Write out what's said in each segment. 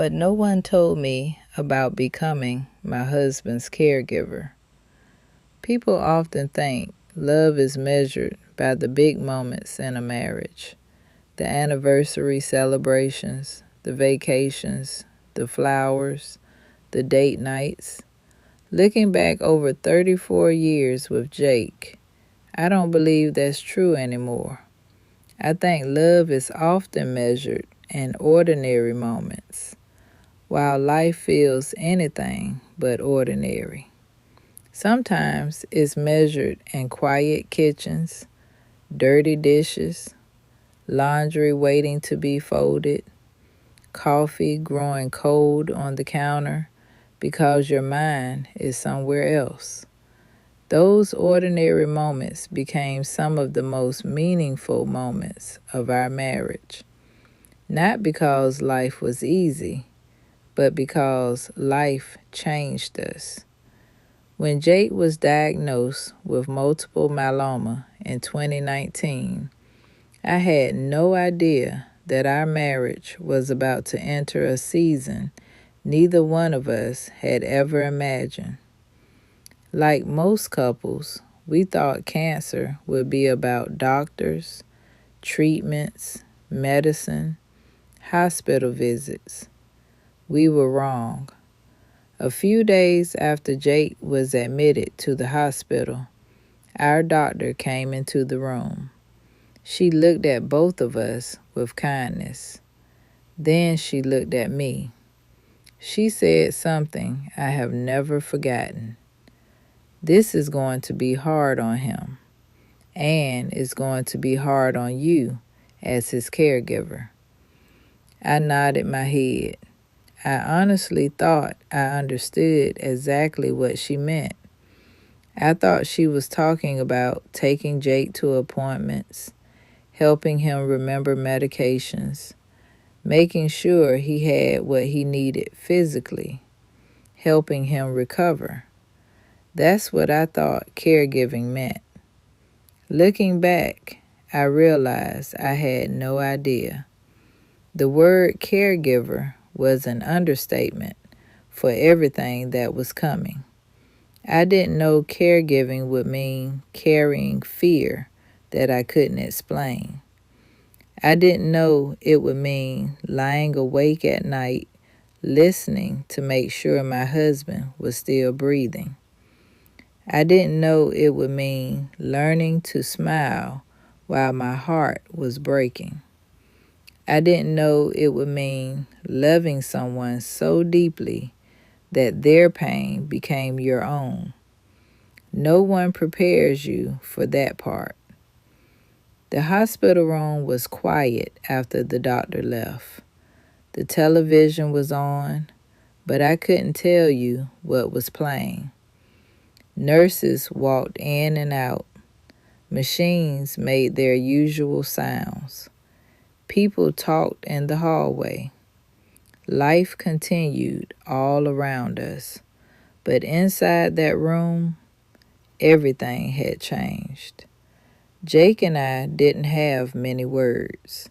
What no one told me about becoming my husband's caregiver. People often think love is measured by the big moments in a marriage, the anniversary celebrations, the vacations, the flowers, the date nights. Looking back over 34 years with Jake, I don't believe that's true anymore. I think love is often measured in ordinary moments, while life feels anything but ordinary. Sometimes it's measured in quiet kitchens, dirty dishes, laundry waiting to be folded, coffee growing cold on the counter because your mind is somewhere else. Those ordinary moments became some of the most meaningful moments of our marriage. Not because life was easy, but because life changed us. When Jake was diagnosed with multiple myeloma in 2019, I had no idea that our marriage was about to enter a season neither one of us had ever imagined. Like most couples, we thought cancer would be about doctors, treatments, medicine, hospital visits. We were wrong. A few days after Jake was admitted to the hospital, our doctor came into the room. She looked at both of us with kindness. Then she looked at me. She said something I have never forgotten. This is going to be hard on him, and it's going to be hard on you as his caregiver. I nodded my head. I honestly thought I understood exactly what she meant. I thought she was talking about taking Jake to appointments, helping him remember medications, making sure he had what he needed physically, helping him recover. That's what I thought caregiving meant. Looking back, I realized I had no idea. The word caregiver was an understatement for everything that was coming. I didn't know caregiving would mean carrying fear that I couldn't explain. I didn't know it would mean lying awake at night, listening to make sure my husband was still breathing. I didn't know it would mean learning to smile while my heart was breaking. I didn't know it would mean loving someone so deeply that their pain became your own. No one prepares you for that part. The hospital room was quiet after the doctor left. The television was on, but I couldn't tell you what was playing. Nurses walked in and out. Machines made their usual sounds. People talked in the hallway. Life continued all around us, but inside that room, everything had changed. Jake and I didn't have many words,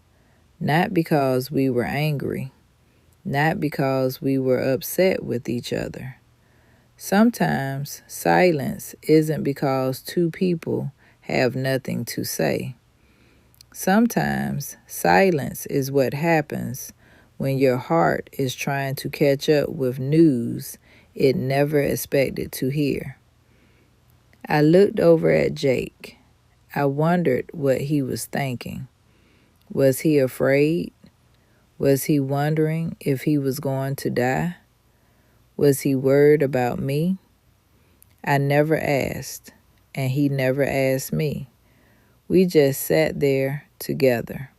not because we were angry, not because we were upset with each other. Sometimes silence isn't because two people have nothing to say. Sometimes silence is what happens when your heart is trying to catch up with news it never expected to hear. I looked over at Jake. I wondered what he was thinking. Was he afraid? Was he wondering if he was going to die? Was he worried about me? I never asked, and he never asked me. We just sat there together.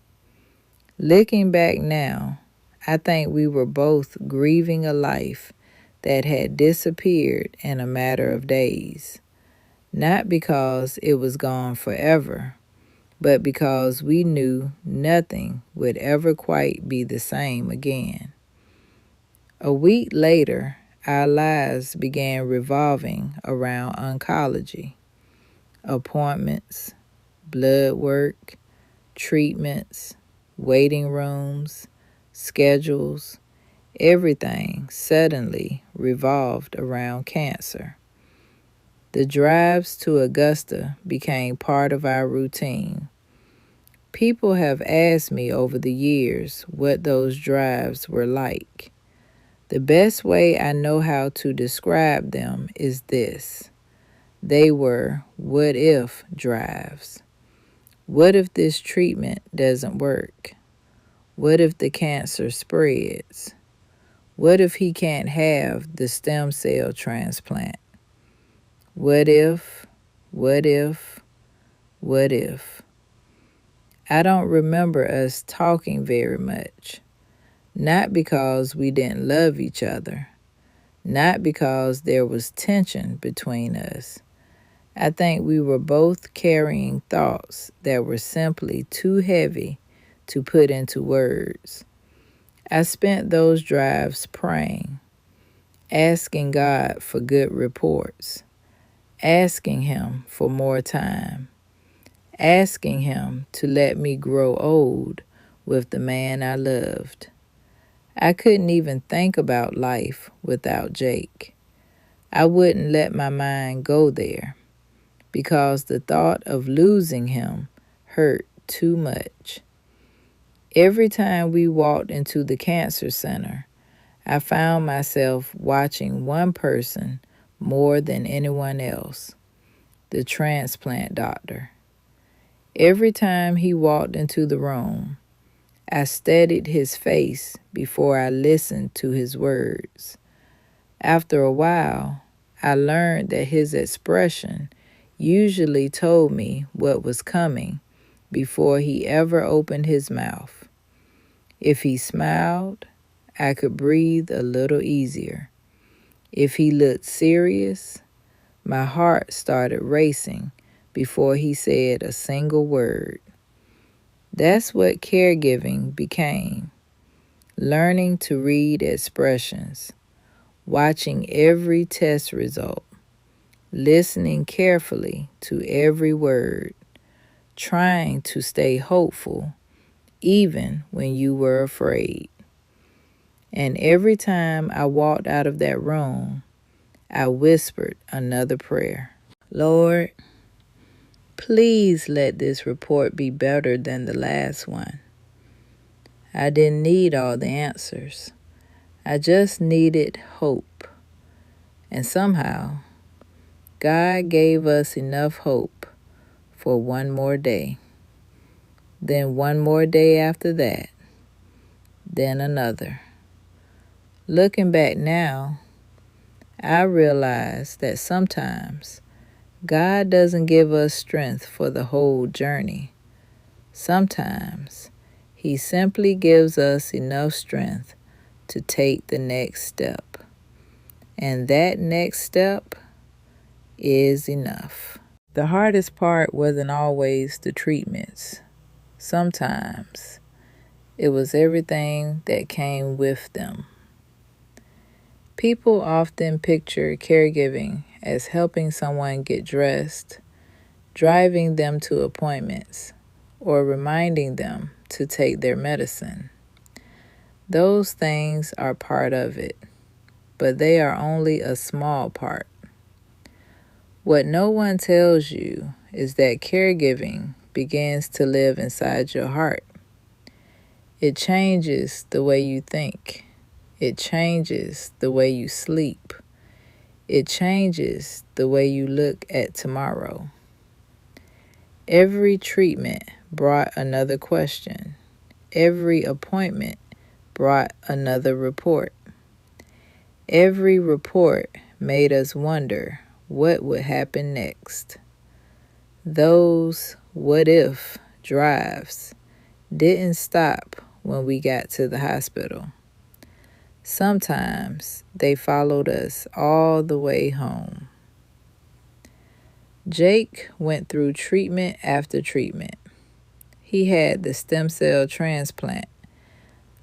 Looking back now, I think we were both grieving a life that had disappeared in a matter of days. Not because it was gone forever, but because we knew nothing would ever quite be the same again. A week later, our lives began revolving around oncology, appointments, blood work, treatments, waiting rooms, schedules. Everything suddenly revolved around cancer. The drives to Augusta became part of our routine. People have asked me over the years what those drives were like. The best way I know how to describe them is this. They were what if drives. What if this treatment doesn't work? What if the cancer spreads? What if he can't have the stem cell transplant? What if, what if, what if? I don't remember us talking very much. Not because we didn't love each other. Not because there was tension between us. I think we were both carrying thoughts that were simply too heavy to put into words. I spent those drives praying, asking God for good reports, asking Him for more time, asking Him to let me grow old with the man I loved. I couldn't even think about life without Jake. I wouldn't let my mind go there because the thought of losing him hurt too much. Every time we walked into the cancer center, I found myself watching one person more than anyone else, the transplant doctor. Every time he walked into the room, I studied his face before I listened to his words. After a while, I learned that his expression usually told me what was coming before he ever opened his mouth. If he smiled, I could breathe a little easier. If he looked serious, my heart started racing before he said a single word. That's what caregiving became. Learning to read expressions, watching every test result, listening carefully to every word, trying to stay hopeful even when you were afraid. And every time I walked out of that room, I whispered another prayer. Lord, please let this report be better than the last one. I didn't need all the answers. I just needed hope. And somehow, God gave us enough hope for one more day. Then one more day after that. Then another. Looking back now, I realize that sometimes God doesn't give us strength for the whole journey. Sometimes He simply gives us enough strength to take the next step. And that next step is enough. The hardest part wasn't always the treatments. Sometimes it was everything that came with them. People often picture caregiving as helping someone get dressed, driving them to appointments, or reminding them to take their medicine. Those things are part of it, but they are only a small part. What no one tells you is that caregiving begins to live inside your heart. It changes the way you think. It changes the way you sleep. It changes the way you look at tomorrow. Every treatment brought another question. Every appointment brought another report. Every report made us wonder what would happen next. Those what if drives didn't stop when we got to the hospital. Sometimes they followed us all the way home. Jake went through treatment after treatment. He had the stem cell transplant.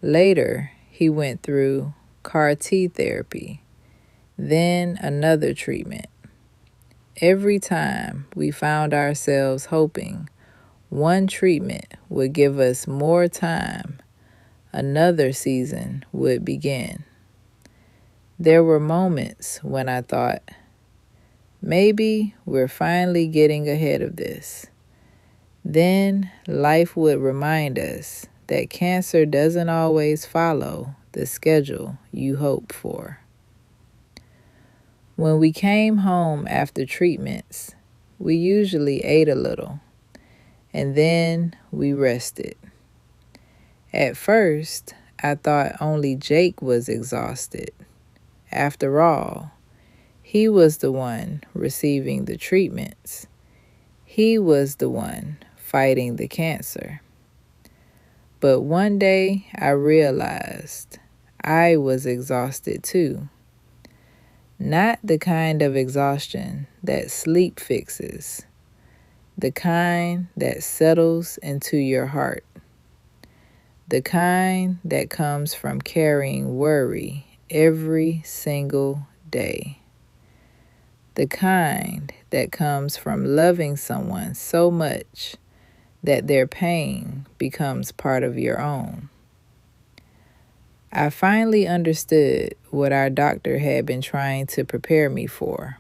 Later, he went through CAR-T therapy, then another treatment. Every time we found ourselves hoping one treatment would give us more time, another season would begin. There were moments when I thought, maybe we're finally getting ahead of this. Then life would remind us that cancer doesn't always follow the schedule you hope for. When we came home after treatments, we usually ate a little, and then we rested. At first, I thought only Jake was exhausted. After all, he was the one receiving the treatments. He was the one fighting the cancer. But one day I realized I was exhausted too. Not the kind of exhaustion that sleep fixes, the kind that settles into your heart, the kind that comes from carrying worry every single day, the kind that comes from loving someone so much that their pain becomes part of your own. I finally understood what our doctor had been trying to prepare me for.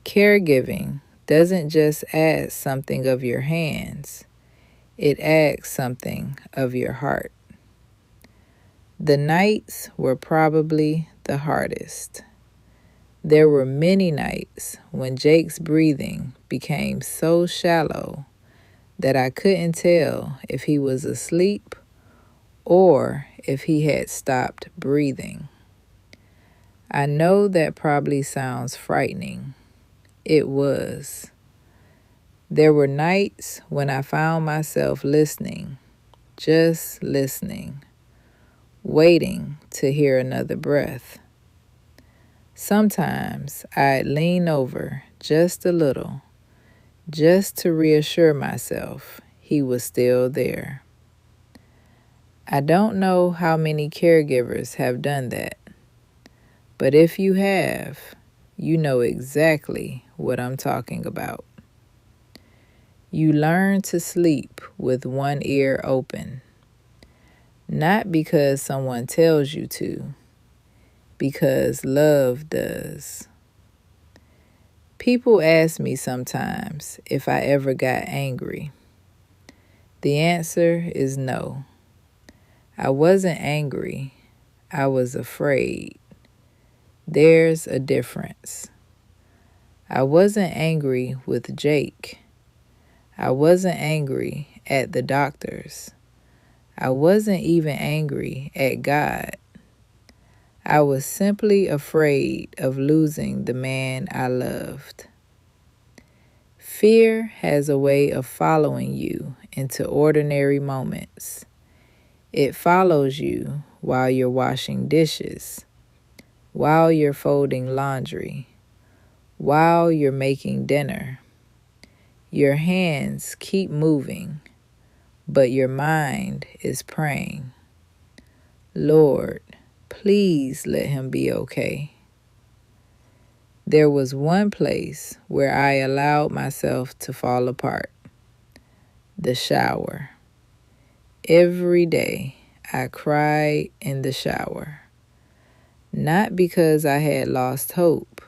Caregiving doesn't just ask something of your hands, it asks something of your heart. The nights were probably the hardest. There were many nights when Jake's breathing became so shallow that I couldn't tell if he was asleep or if he had stopped breathing. I know that probably sounds frightening. It was. There were nights when I found myself listening, just listening, waiting to hear another breath. Sometimes I'd lean over just a little, just to reassure myself he was still there. I don't know how many caregivers have done that, but if you have, you know exactly what I'm talking about. You learn to sleep with one ear open, not because someone tells you to, because love does. People ask me sometimes if I ever got angry. The answer is no. I wasn't angry. I was afraid. There's a difference. I wasn't angry with Jake. I wasn't angry at the doctors. I wasn't even angry at God. I was simply afraid of losing the man I loved. Fear has a way of following you into ordinary moments. It follows you while you're washing dishes, while you're folding laundry, while you're making dinner. Your hands keep moving, but your mind is praying. Lord, please let him be okay. There was one place where I allowed myself to fall apart. The shower. Every day I cried in the shower. Not because I had lost hope,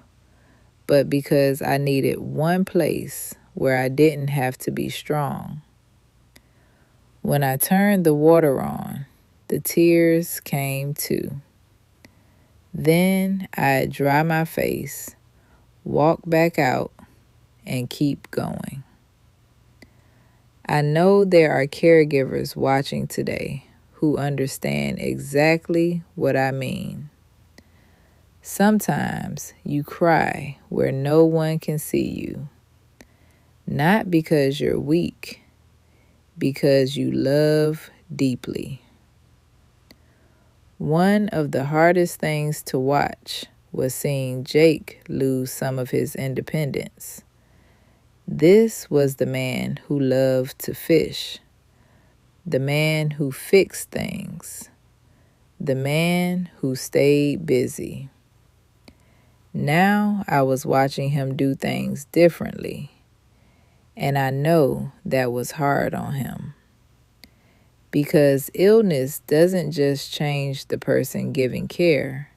but because I needed one place where I didn't have to be strong. When I turned the water on, the tears came too. Then I'd dry my face, walk back out, and keep going. I know there are caregivers watching today who understand exactly what I mean. Sometimes you cry where no one can see you, not because you're weak, because you love deeply. One of the hardest things to watch was seeing Jake lose some of his independence. This was the man who loved to fish, the man who fixed things, the man who stayed busy. Now I was watching him do things differently, and I know that was hard on him. Because illness doesn't just change the person giving care,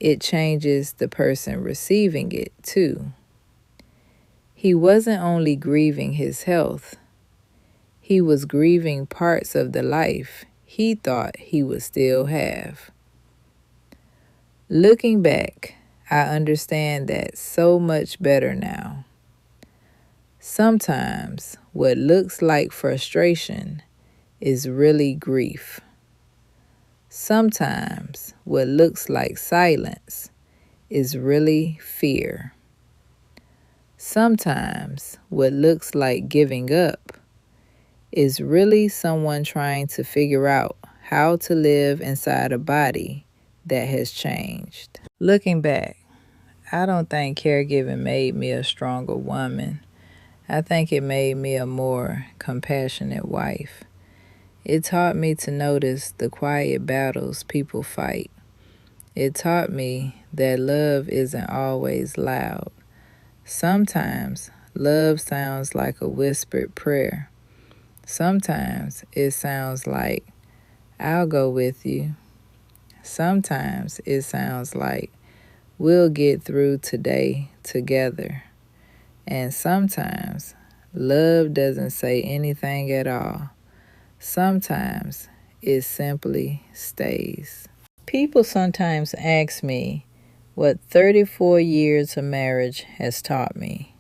it changes the person receiving it too. He wasn't only grieving his health, he was grieving parts of the life he thought he would still have. Looking back, I understand that so much better now. Sometimes what looks like frustration is really grief. Sometimes what looks like silence is really fear. Sometimes what looks like giving up is really someone trying to figure out how to live inside a body that has changed. Looking back, I don't think caregiving made me a stronger woman. I think it made me a more compassionate wife. It taught me to notice the quiet battles people fight. It taught me that love isn't always loud. Sometimes love sounds like a whispered prayer. Sometimes it sounds like, I'll go with you. Sometimes it sounds like, we'll get through today together. And sometimes love doesn't say anything at all. Sometimes it simply stays. People sometimes ask me what 34 years of marriage has taught me.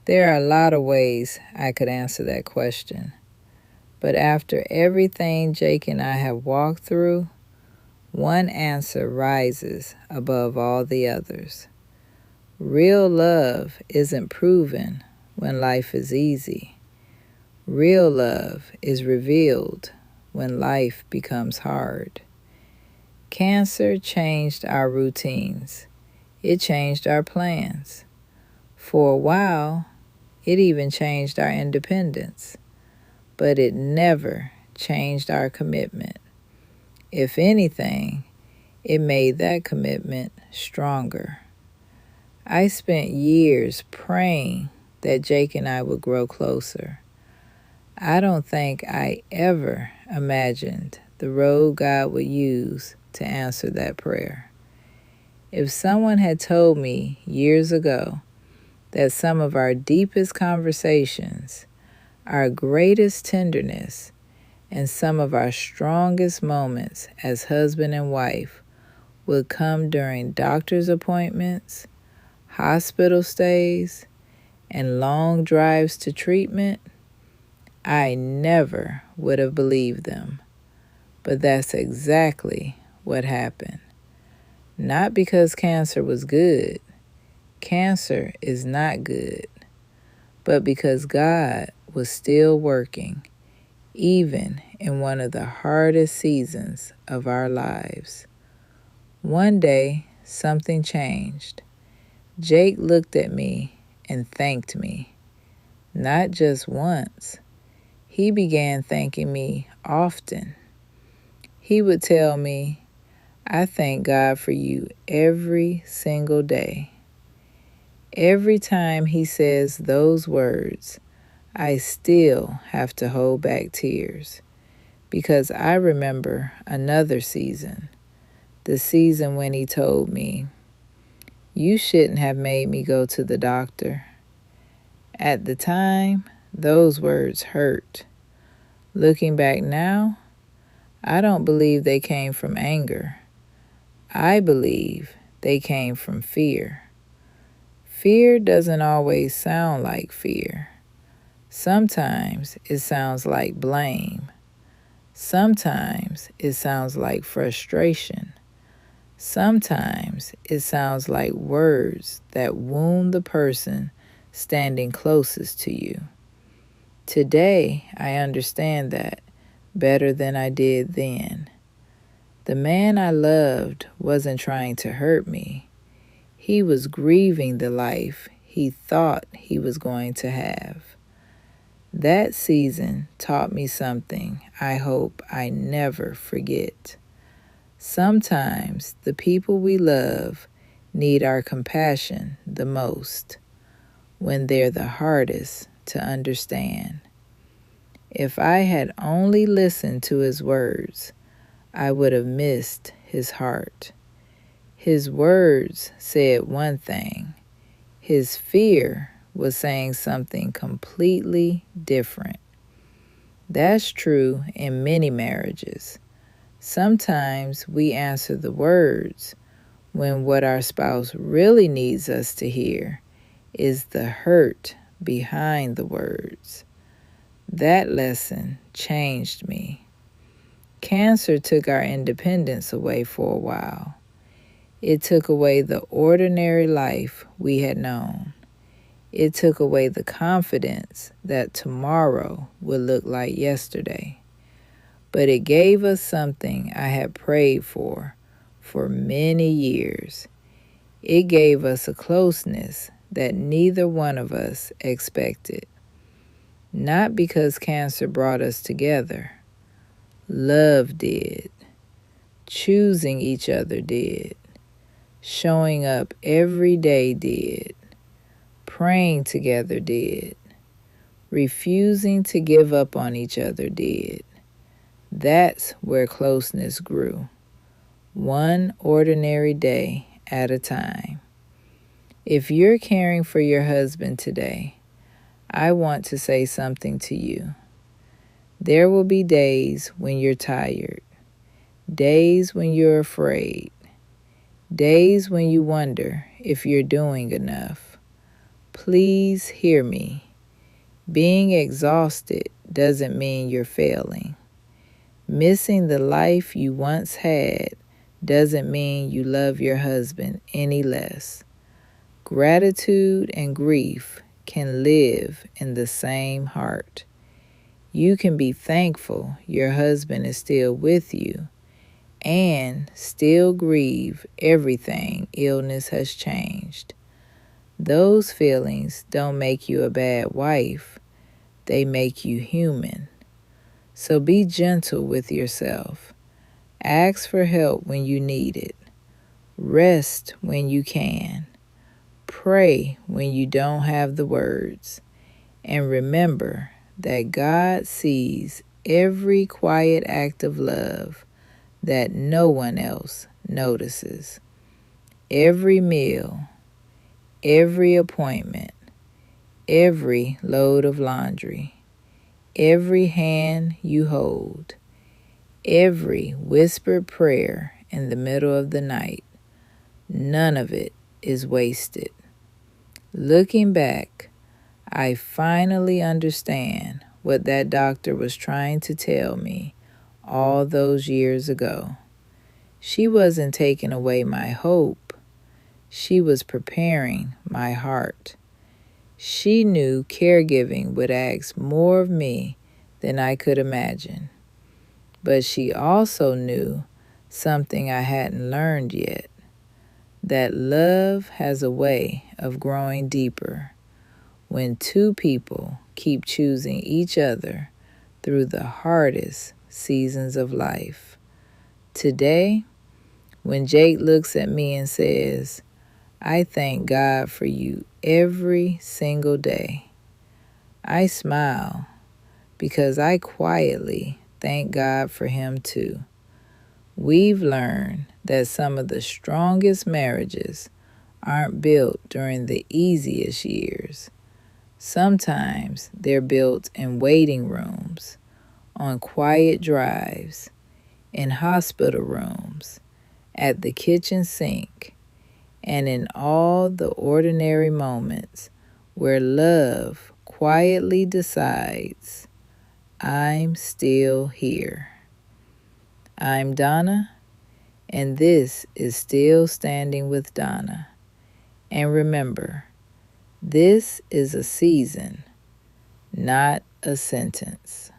There are a lot of ways I could answer that question. But after everything Jake and I have walked through, one answer rises above all the others. Real love isn't proven when life is easy. Real love is revealed when life becomes hard. Cancer changed our routines. It changed our plans. For a while, it even changed our independence. But it never changed our commitment. If anything, it made that commitment stronger. I spent years praying that Jake and I would grow closer. I don't think I ever imagined the road God would use to answer that prayer. If someone had told me years ago that some of our deepest conversations, our greatest tenderness, and some of our strongest moments as husband and wife would come during doctor's appointments, hospital stays, and long drives to treatment, I never would have believed them. But that's exactly what happened. Not because cancer was good. Cancer is not good. But because God was still working, even in one of the hardest seasons of our lives. One day, something changed. Jake looked at me and thanked me. Not just once. He began thanking me often. He would tell me, I thank God for you every single day. Every time he says those words, I still have to hold back tears because I remember another season, the season when he told me, you shouldn't have made me go to the doctor. At the time, those words hurt. Looking back now, I don't believe they came from anger. I believe they came from fear. Fear doesn't always sound like fear. Sometimes it sounds like blame. Sometimes it sounds like frustration. Sometimes it sounds like words that wound the person standing closest to you. Today, I understand that better than I did then. The man I loved wasn't trying to hurt me. He was grieving the life he thought he was going to have. That season taught me something I hope I never forget. Sometimes the people we love need our compassion the most, when they're the hardest to understand. If I had only listened to his words, I would have missed his heart. His words said one thing. His fear was saying something completely different. That's true in many marriages. Sometimes we answer the words when what our spouse really needs us to hear is the hurt behind the words. That lesson changed me. Cancer took our independence away for a while. It took away the ordinary life we had known. It took away the confidence that tomorrow would look like yesterday. But it gave us something I had prayed for many years. It gave us a closeness that neither one of us expected. Not because cancer brought us together. Love did. Choosing each other did. Showing up every day did. Praying together did. Refusing to give up on each other did. That's where closeness grew. One ordinary day at a time. If you're caring for your husband today, I want to say something to you. There will be days when you're tired, days when you're afraid, days when you wonder if you're doing enough. Please hear me. Being exhausted doesn't mean you're failing. Missing the life you once had doesn't mean you love your husband any less. Gratitude and grief can live in the same heart. You can be thankful your husband is still with you and still grieve everything illness has changed. Those feelings don't make you a bad wife. They make you human. So be gentle with yourself. Ask for help when you need it. Rest when you can. Pray when you don't have the words. And remember that God sees every quiet act of love that no one else notices. Every meal, every appointment, every load of laundry, every hand you hold, every whispered prayer in the middle of the night, none of it is wasted. Looking back, I finally understand what that doctor was trying to tell me all those years ago. She wasn't taking away my hope. She was preparing my heart. She knew caregiving would ask more of me than I could imagine. But she also knew something I hadn't learned yet, that love has a way of growing deeper when two people keep choosing each other through the hardest seasons of life. Today, when Jake looks at me and says, "I thank God for you every single day," I smile because I quietly thank God for him too. We've learned that some of the strongest marriages aren't built during the easiest years. Sometimes they're built in waiting rooms, on quiet drives, in hospital rooms, at the kitchen sink, and in all the ordinary moments where love quietly decides, I'm still here. I'm Donna, and this is Still Standing with Donna. And remember, this is a season, not a sentence.